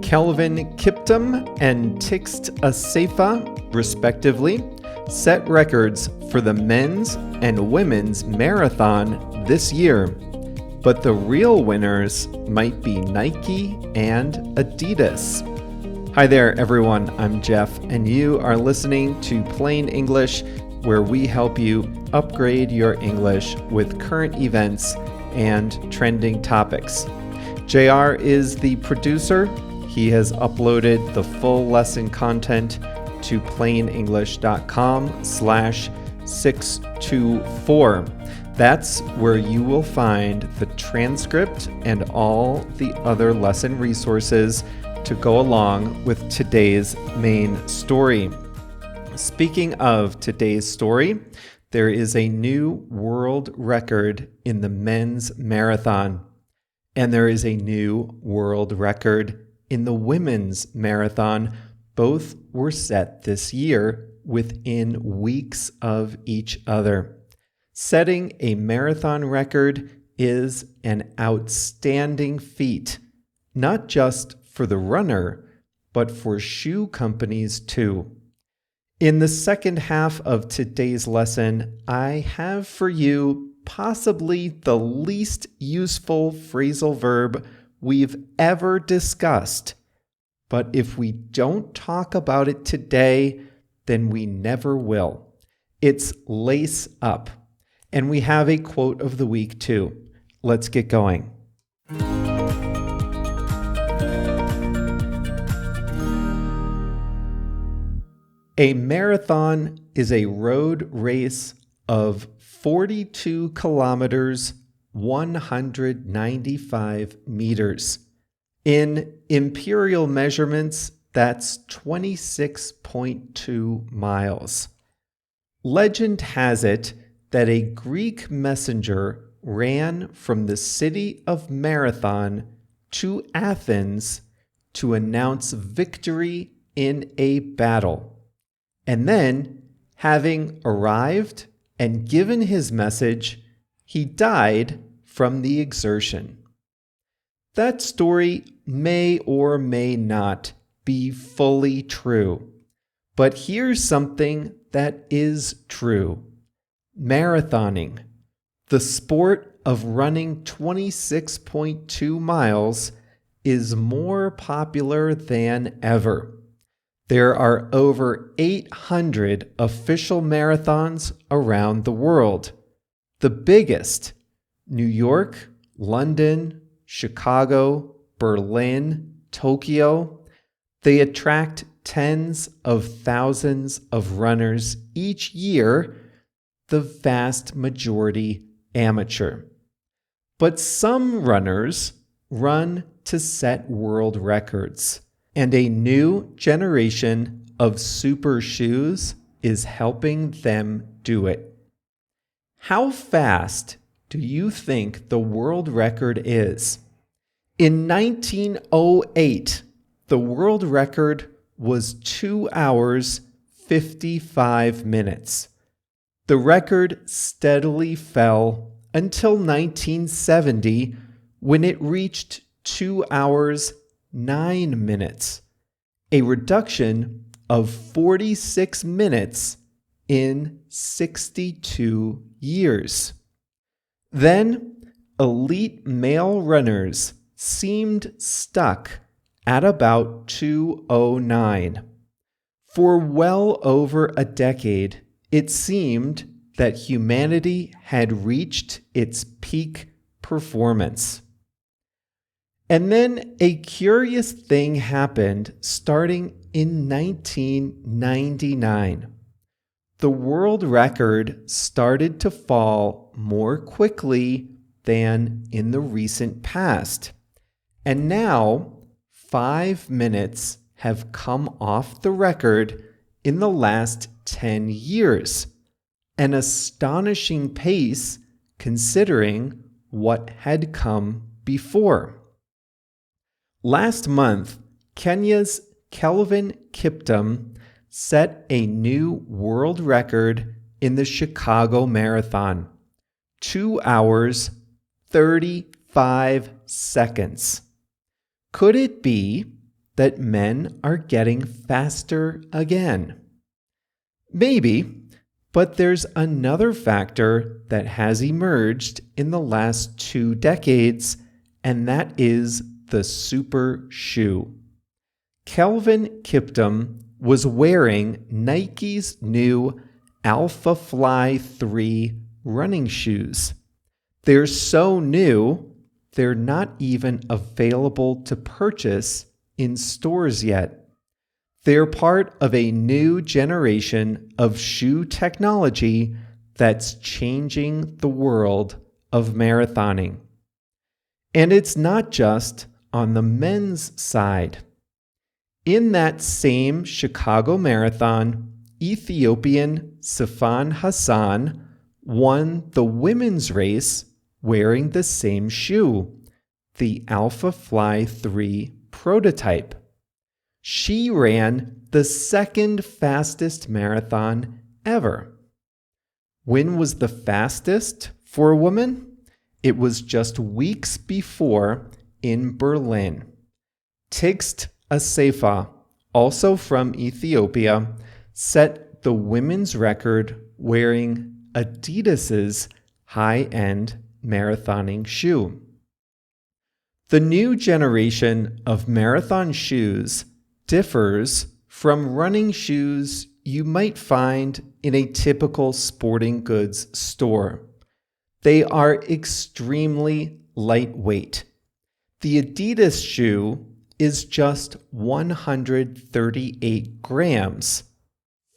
Kelvin, Kiptum, and Tigst, Assefa, respectively, set records for the men's and women's marathon this year. But the real winners might be Nike and Adidas. Hi there, everyone. I'm Jeff, and you are listening to Plain English, where we help you upgrade your English with current events and trending topics. JR is the producer. He has uploaded the full lesson content to plainenglish.com/624. That's where you will find the transcript and all the other lesson resources to go along with today's main story. Speaking of today's story, there is a new world record in the men's marathon, and there is a new world record in the women's marathon. Both were set this year within weeks of each other. Setting a marathon record is an outstanding feat, not just for the runner, but for shoe companies too. In the second half of today's lesson, I have for you possibly the least useful phrasal verb we've ever discussed. But if we don't talk about it today, then we never will. It's lace up. And we have a quote of the week too. Let's get going. A marathon is a road race of 42 kilometers, 195 meters. In imperial measurements, that's 26.2 miles. Legend has it that a Greek messenger ran from the city of Marathon to Athens to announce victory in a battle. And then, having arrived and given his message, he died from the exertion. That story may or may not be fully true, but here's something that is true. Marathoning, the sport of running 26.2 miles, is more popular than ever. There are over 800 official marathons around the world. The biggest, New York, London, Chicago, Berlin, Tokyo, they attract tens of thousands of runners each year, the vast majority amateur. But some runners run to set world records, and a new generation of super shoes is helping them do it. How fast do you think the world record is? In 1908, the world record was 2 hours, 55 minutes. The record steadily fell until 1970, when it reached 2 hours, 9 minutes, a reduction of 46 minutes in 62 years. Then, elite male runners seemed stuck at about 2:09. For well over a decade, it seemed that humanity had reached its peak performance. And then a curious thing happened starting in 1999. The world record started to fall more quickly than in the recent past. And now, 5 minutes have come off the record in the last 10 years. An astonishing pace considering what had come before. Last month, Kenya's Kelvin Kiptum set a new world record in the Chicago Marathon, 2 hours, 35 seconds. Could it be that men are getting faster again? Maybe, but there's another factor that has emerged in the last 2 decades, and that is the super shoe. Kelvin Kiptum was wearing Nike's new Alpha Fly 3 running shoes. They're so new, they're not even available to purchase in stores yet. They're part of a new generation of shoe technology that's changing the world of marathoning. And it's not just on the men's side. In that same Chicago Marathon, Ethiopian Sifan Hassan won the women's race wearing the same shoe, the Alpha Fly 3 prototype. She ran the second fastest marathon ever. When was the fastest for a woman? It was just weeks before in Berlin. Tigst Assefa, also from Ethiopia, set the women's record wearing Adidas's high-end marathoning shoe. The new generation of marathon shoes differs from running shoes you might find in a typical sporting goods store. They are extremely lightweight. The Adidas shoe is just 138 grams,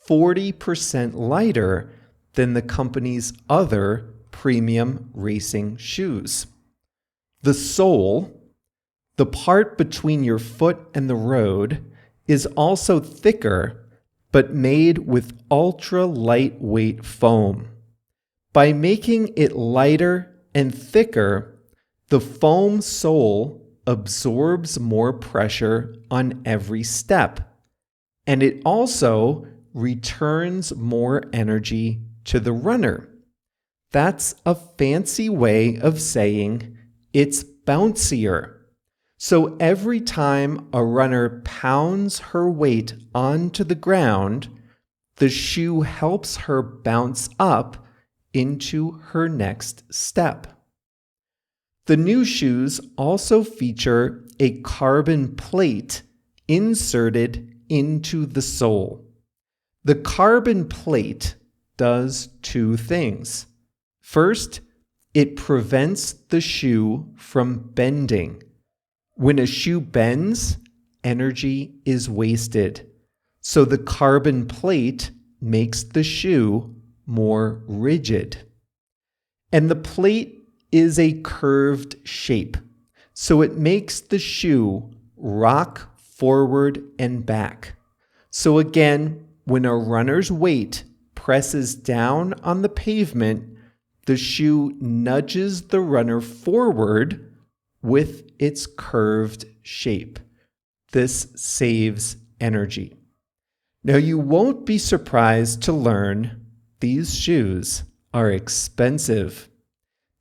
40% lighter than the company's other premium racing shoes. The sole, the part between your foot and the road, is also thicker, but made with ultra lightweight foam. By making it lighter and thicker, the foam sole absorbs more pressure on every step, and it also returns more energy to the runner. That's a fancy way of saying it's bouncier. So every time a runner pounds her weight onto the ground, the shoe helps her bounce up into her next step. The new shoes also feature a carbon plate inserted into the sole. The carbon plate does 2 things. First, it prevents the shoe from bending. When a shoe bends, energy is wasted. So the carbon plate makes the shoe more rigid. And the plate is a curved shape, so it makes the shoe rock forward and back. So again, when a runner's weight presses down on the pavement, the shoe nudges the runner forward with its curved shape. This saves energy. Now, you won't be surprised to learn these shoes are expensive.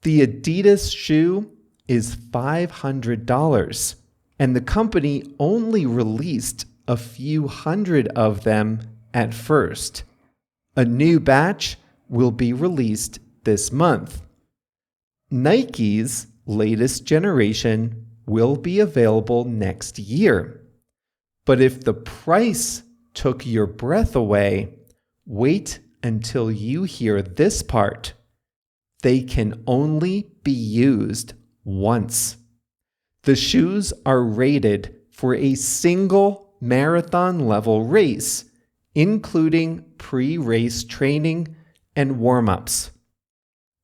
The Adidas shoe is $500, and the company only released a few hundred of them at first. A new batch will be released this month. Nike's latest generation will be available next year. But if the price took your breath away, wait until you hear this part. They can only be used once. The shoes are rated for a single marathon level race, including pre-race training and warm-ups.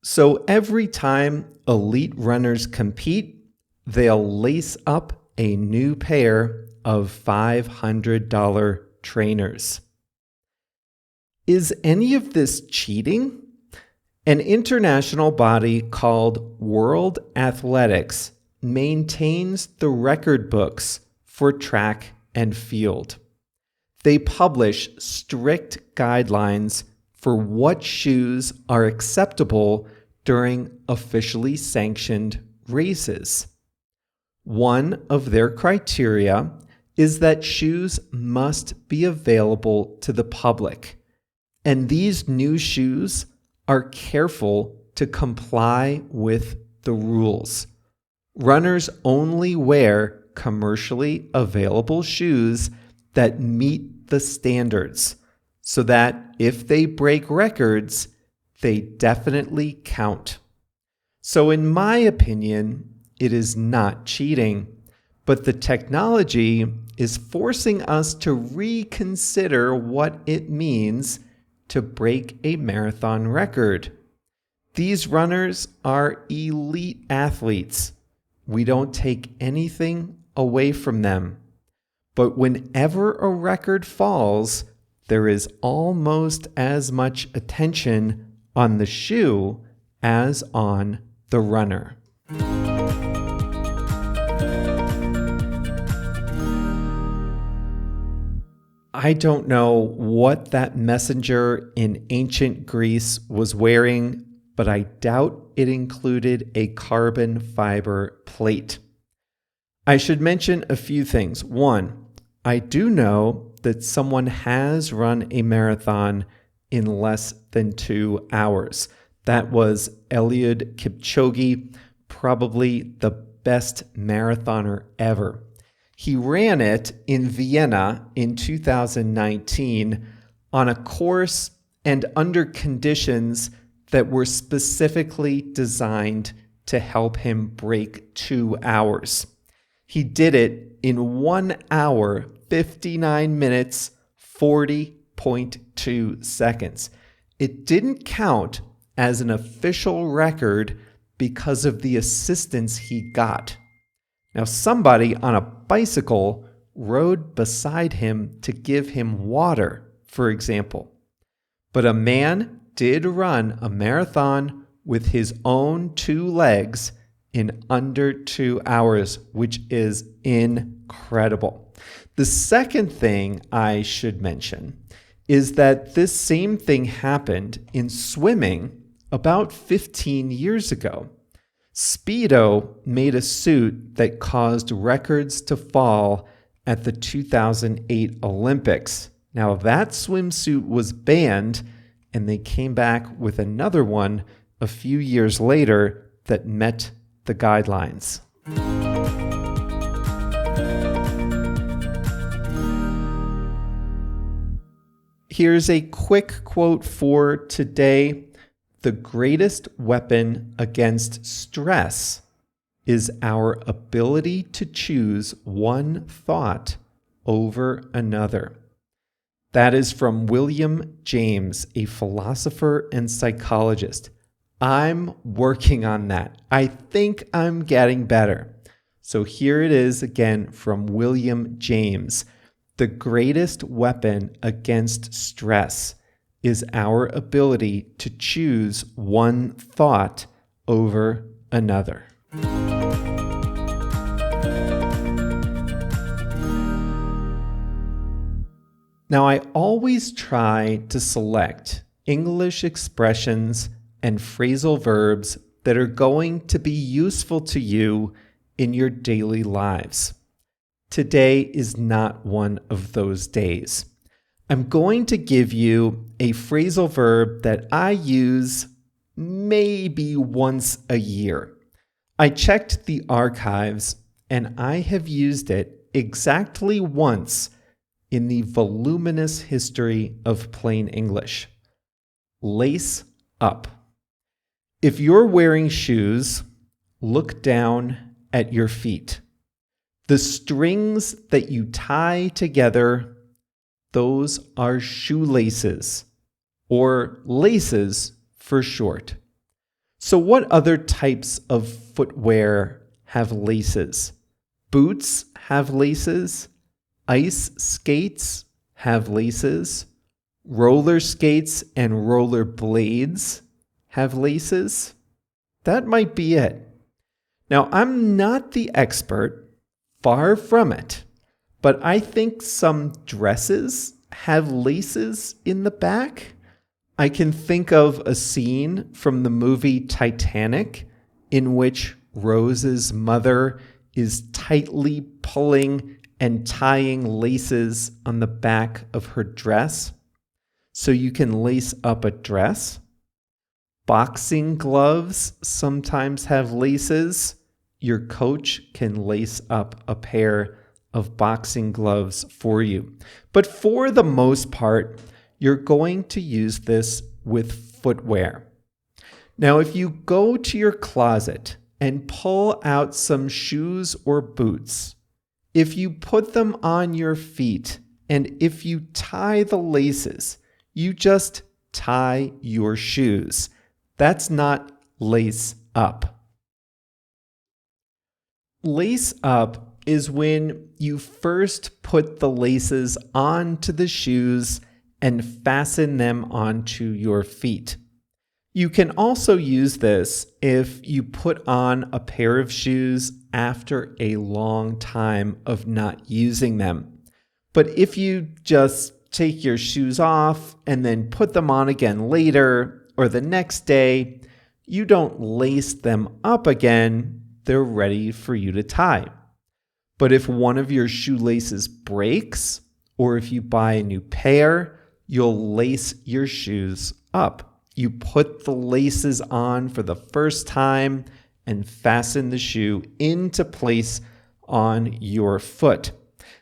So every time elite runners compete, they'll lace up a new pair of $500 trainers. Is any of this cheating? An international body called World Athletics maintains the record books for track and field. They publish strict guidelines for what shoes are acceptable during officially sanctioned races. One of their criteria is that shoes must be available to the public. And these new shoes are careful to comply with the rules. Runners only wear commercially available shoes that meet the standards, so that if they break records, they definitely count. So in my opinion, it is not cheating, but the technology is forcing us to reconsider what it means to break a marathon record. These runners are elite athletes. We don't take anything away from them. But whenever a record falls, there is almost as much attention on the shoe as on the runner. I don't know what that messenger in ancient Greece was wearing, but I doubt it included a carbon fiber plate. I should mention a few things. One, I do know that someone has run a marathon in less than 2 hours. That was Eliud Kipchoge, probably the best marathoner ever. He ran it in Vienna in 2019 on a course and under conditions that were specifically designed to help him break 2 hours. He did it in 1 hour, 59 minutes, 40.2 seconds. It didn't count as an official record because of the assistance he got. Now, somebody on a bicycle rode beside him to give him water, for example. But a man did run a marathon with his own 2 legs in under 2 hours, which is incredible. The second thing I should mention is that this same thing happened in swimming about 15 years ago. Speedo made a suit that caused records to fall at the 2008 Olympics. Now, that swimsuit was banned, and they came back with another one a few years later that met the guidelines. Here's a quick quote for today. The greatest weapon against stress is our ability to choose one thought over another. That is from William James, a philosopher and psychologist. I'm working on that. I think I'm getting better. So here it is again from William James. The greatest weapon against stress is our ability to choose one thought over another. Now, I always try to select English expressions and phrasal verbs that are going to be useful to you in your daily lives. Today is not one of those days. I'm going to give you a phrasal verb that I use maybe once a year. I checked the archives and I have used it exactly once in the voluminous history of plain English. Lace up. If you're wearing shoes, look down at your feet. The strings that you tie together, those are shoelaces, or laces for short. So what other types of footwear have laces? Boots have laces. Ice skates have laces. Roller skates and roller blades have laces. That might be it. Now, I'm not the expert, far from it. But I think some dresses have laces in the back. I can think of a scene from the movie Titanic in which Rose's mother is tightly pulling and tying laces on the back of her dress so you can lace up a dress. Boxing gloves sometimes have laces. Your coach can lace up a pair of boxing gloves for you. But for the most part, you're going to use this with footwear. Now, if you go to your closet and pull out some shoes or boots, if you put them on your feet and if you tie the laces, you just tie your shoes. That's not lace up. Lace up is when you first put the laces onto the shoes and fasten them onto your feet. You can also use this if you put on a pair of shoes after a long time of not using them. But if you just take your shoes off and then put them on again later or the next day, you don't lace them up again, they're ready for you to tie. But if one of your shoelaces breaks, or if you buy a new pair, you'll lace your shoes up. You put the laces on for the first time and fasten the shoe into place on your foot.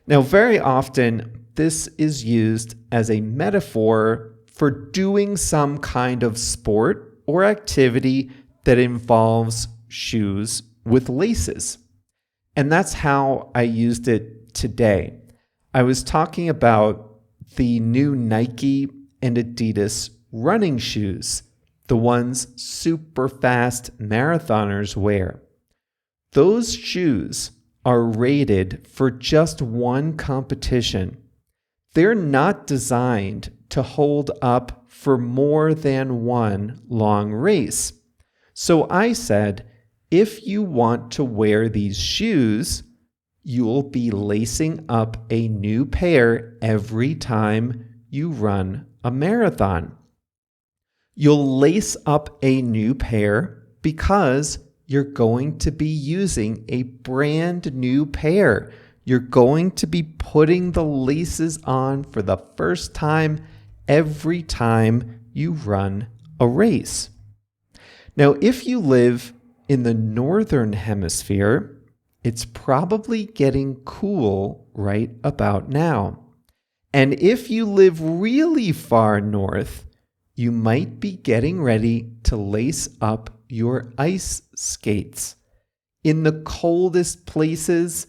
Now, very often, this is used as a metaphor for doing some kind of sport or activity that involves shoes with laces. And that's how I used it today. I was talking about the new Nike and Adidas running shoes, the ones super fast marathoners wear. Those shoes are rated for just one competition. They're not designed to hold up for more than one long race. So I said, if you want to wear these shoes, you'll be lacing up a new pair every time you run a marathon. You'll lace up a new pair because you're going to be using a brand new pair. You're going to be putting the laces on for the first time every time you run a race. Now, if you live in the northern hemisphere, it's probably getting cool right about now. And if you live really far north, you might be getting ready to lace up your ice skates. In the coldest places,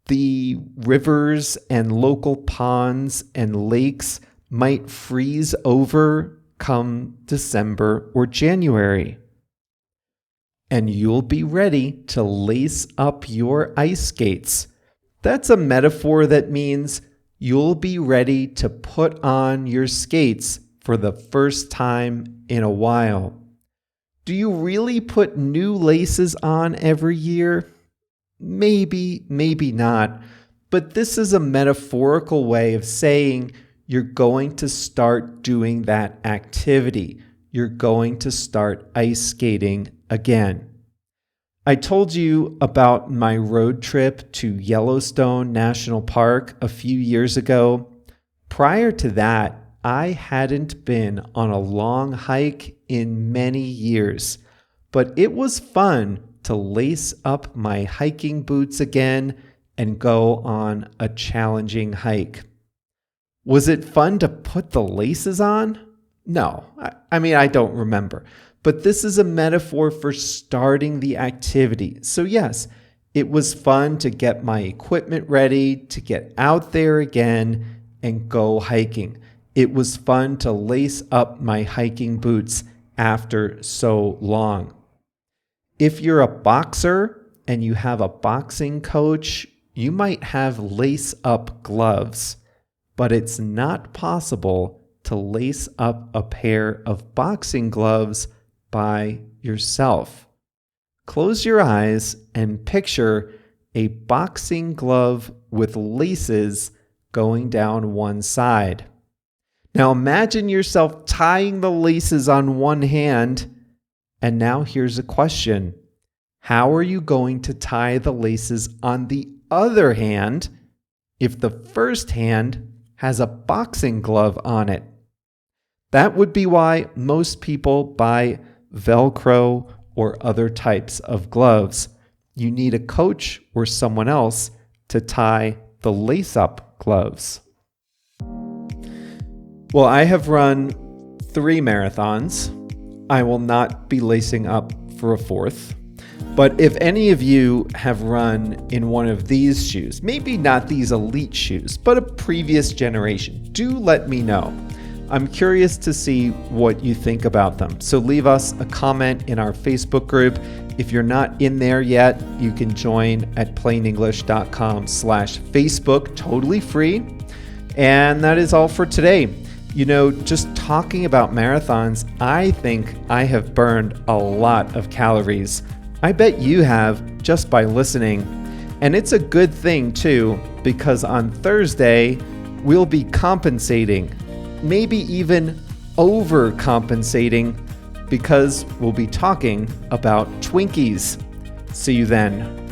the rivers and local ponds and lakes might freeze over come December or January. And you'll be ready to lace up your ice skates. That's a metaphor that means you'll be ready to put on your skates for the first time in a while. Do you really put new laces on every year? Maybe, maybe not. But this is a metaphorical way of saying you're going to start doing that activity. You're going to start ice skating again. I told you about my road trip to Yellowstone National Park a few years ago. Prior to that, I hadn't been on a long hike in many years, but it was fun to lace up my hiking boots again and go on a challenging hike. Was it fun to put the laces on? No, I don't remember. But this is a metaphor for starting the activity. So yes, it was fun to get my equipment ready, to get out there again and go hiking. It was fun to lace up my hiking boots after so long. If you're a boxer and you have a boxing coach, you might have lace-up gloves, but it's not possible to lace up a pair of boxing gloves by yourself. Close your eyes and picture a boxing glove with laces going down one side. Now imagine yourself tying the laces on one hand, and now here's a question. How are you going to tie the laces on the other hand if the first hand has a boxing glove on it. That would be why most people buy Velcro or other types of gloves. You need a coach or someone else to tie the lace-up gloves. Well, I have run 3 marathons. I will not be lacing up for a 4th. But if any of you have run in one of these shoes, maybe not these elite shoes, but a previous generation, do let me know. I'm curious to see what you think about them. So leave us a comment in our Facebook group. If you're not in there yet, you can join at plainenglish.com/Facebook, totally free. And that is all for today. You know, just talking about marathons, I think I have burned a lot of calories. I bet you have just by listening. And it's a good thing too, because on Thursday, we'll be compensating, maybe even overcompensating, because we'll be talking about Twinkies. See you then.